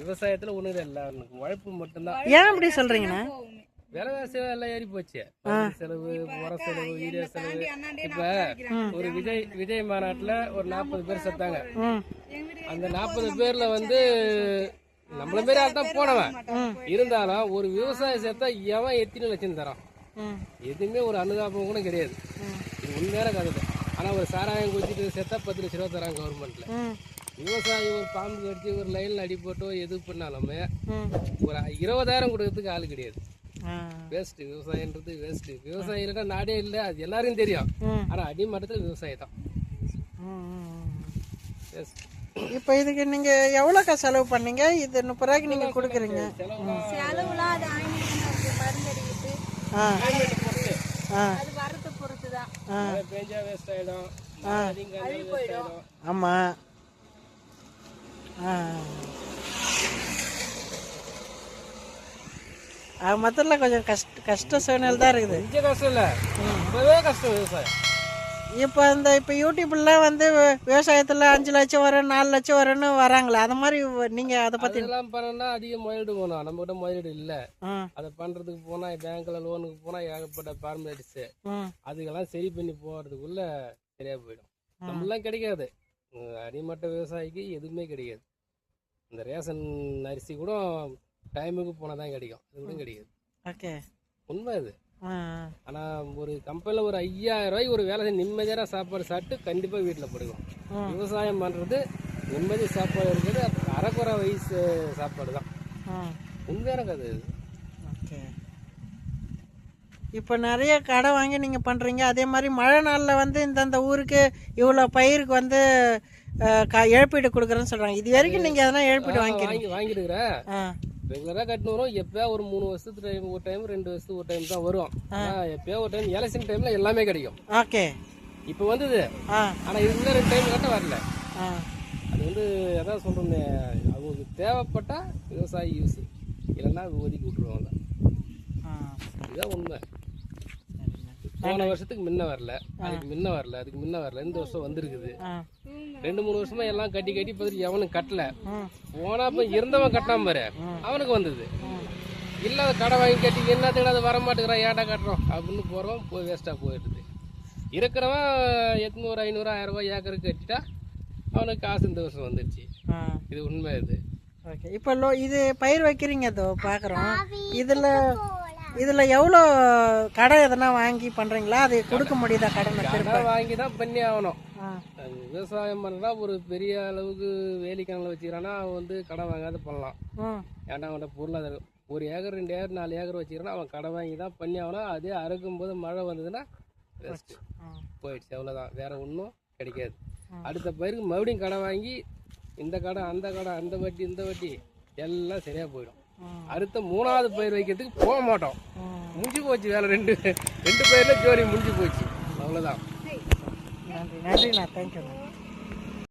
விவசாயத்துல ஒண்ணு இல்ல, உழைப்பு மட்டும்தான். ஏன் அப்படி சொல்றீங்கண்ணா? விலைவாசி எல்லாம் ஏறி போச்சு. செலவு, உர செலவு, யூரியா செலவு. இப்ப ஒரு விஜய் மாநாட்டுல ஒரு 40 பேர் செத்தாங்க. அந்த 40 பேர்ல வந்து நம்மள மாரி ஆள் தான் போனவன். இருந்தாலும் ஒரு விவசாய சேர்த்தா எவன் எத்தனை லட்சம் தரான்? எதுவுமே ஒரு அனுதாபம் கூட கிடையாது. இது உண்மையான கதை. ஆனா ஒரு சாராயம் குடிச்சிட்டு சேர்த்தா 10 லட்ச ரூபா தராங்க கவர்மெண்ட்ல. விவசாயி ஒரு பாம்பு கடிச்சு ஒரு லைன்ல அடி போட்டோ எது பண்ணாலுமே ஒரு 20,000 கொடுக்கறதுக்கு ஆள் கிடையாது. வேஸ்ட். விவசாயன்றது வேஸ்ட். விவசாயம் இல்லைன்னா நாடே இல்லை, அது எல்லாரும் தெரியும். ஆனா அடிமட்டத்தில் விவசாயம் தான். இப்போ இதுக்கு நீங்க எவ்வளோக்கா செலவு பண்ணீங்க? இது 30 ரூபாய்க்கு நீங்க கொடுக்குறீங்க. செலவுலாம் அது மருந்தடிக்கிட்டு அது வரத்தை பொறுத்து தான். பேஞ்சா வேஸ்ட் ஆயிடும். ஆமா. மொத்தத்தில் கொஞ்சம் கஷ்ட சூழ்நிலை தான் இருக்குது. கொஞ்சம் கஷ்டம் இல்லை, ரொம்பவே கஷ்டம் விவசாயம். இப்போ யூடியூப்லாம் வந்து விவசாயத்தில் 5 லட்சம் வரும், 4 லட்சம் வரும்னு வராங்களே, அது மாதிரி நீங்கள் அதை பற்றி எல்லாம் பண்ணா அதிக முதலீடு போகணும். நம்மகிட்ட முதலீடு இல்லை. அதை பண்ணுறதுக்கு போனால் பேங்க்ல லோனுக்கு போனால் ஏகப்பட்ட ஃபார்மாலிட்டிஸு, அதுக்கெல்லாம் சரி பண்ணி போகிறதுக்குள்ள சரியா போயிடும். நம்மளாம் கிடைக்காது. அடிமட்ட விவசாயிக்கு எதுவுமே கிடைக்காது. இந்த ரேஷன் அரிசி கூட டைமுக்கு போனால் தான் கிடைக்கும், அது கூட கிடைக்காது. ஓகே, உண்மை இது. ஆனால் ஒரு கம்பெனியில் ஒரு 5,000 ரூபாய்க்கு ஒரு வேலை நிம்மதியான சாப்பாடு சாப்பிட்டு கண்டிப்பாக வீட்டில் படுக்கும். விவசாயம் பண்ணுறது நிம்மதி சாப்பாடு இருக்குது, அரைக்குறை வயசு சாப்பாடு தான். உண்மையான கதை இது. ஓகே, இப்போ நிறைய கடை வாங்கி நீங்கள் பண்ணுறீங்க. அதே மாதிரி மழை நாளில் வந்து இந்தந்த ஊருக்கு இவ்வளோ பயிருக்கு வந்து இழப்பீடு கொடுக்குறேன்னு சொல்கிறாங்க. இது வரைக்கும் நீங்கள் எதனா இழப்பீடு வாங்கிருக்கிறேன். ரெகுலராக கட்டினு வரும். எப்பயா ஒரு 3 வருஷத்துக்கு ஒரு டைம், 2 வருஷத்துக்கு ஒரு டைம் தான் வரும். எப்பயா ஒரு டைம் எலெக்ஷன் டைம்ல எல்லாமே கிடைக்கும். ஓகே, இப்போ வந்தது. ஆனா இதுல 2 டைம் கட்ட வரல. அது வந்து எதாவது சொல்றேன், அவங்களுக்கு தேவைப்பட்டா விவசாயி யூஸ், இல்லைன்னா ஒதுக்கி விட்டுருவாங்க. இதுதான் உண்மை. போன வருஷத்துக்கு முன்ன வரல, அதுக்கு முன்ன வரல, அதுக்கு முன்ன வரல, இந்த வருஷம் வந்திருக்குது. 2-3 வருஷமா எல்லாம் கட்டி பார்த்துட்டு எவனும் கட்டல. போனா இப்ப இருந்தவன் கட்டாம பாரு, அவனுக்கு வந்தது. இல்லாத கடை வாங்கி கட்டி என்னத்துக்கு அது வரமாட்டேங்கிறான், ஏன்டா கட்டுறோம் அப்படின்னு போறவன் போய் வேஸ்டா போயிடுது. இருக்கிறவன் 800, 500, 1000 ரூபாய் ஏக்கருக்கு கட்டிட்டா அவனுக்கு காசு இந்த வருஷம் வந்துடுச்சு. இது உண்மை இது. ஓகே, இப்போ இது பயிர் வைக்கிறீங்க, அதோ பார்க்குறோம். இதில் எவ்வளோ கடை எதனா வாங்கி பண்ணுறீங்களா? அது கொடுக்க முடியுதா? கடை வாங்கி தான் பண்ணி ஆகணும். விவசாயம் பண்ணுறா ஒரு பெரிய அளவுக்கு வேலிக்கணக்கில் வச்சுக்கிறான்னா அவன் வந்து கடை வாங்காத பண்ணலாம். ஏன்னா அவன்கிட்ட பொருளாதாரம் 1 ஏக்கர் 2 ஏக்கர் 4 ஏக்கர் வச்சுக்கிறான்னா அவன் கடை வாங்கி தான் பண்ணி ஆகணும். அதே அறுக்கும் போது மழை வந்ததுன்னா வேஸ்ட்டு போயிடுச்சு, அவ்வளோதான். வேற ஒன்றும் கிடைக்காது. அடுத்த பயிருக்கு மறுபடியும் கடை வாங்கி இந்த கடை அந்த கடை, அந்த வட்டி இந்த வட்டி எல்லாம் சரியாக போயிடும். அடுத்த 3வது பயிர் வைக்கிறதுக்கு போக மாட்டோம். முடிஞ்சு போச்சு வேலை. 2 பயிரில் ஜோடி முடிஞ்சு போச்சு, அவ்வளோதான். நன்றிண்ணா, தேங்க்யூண்ணா.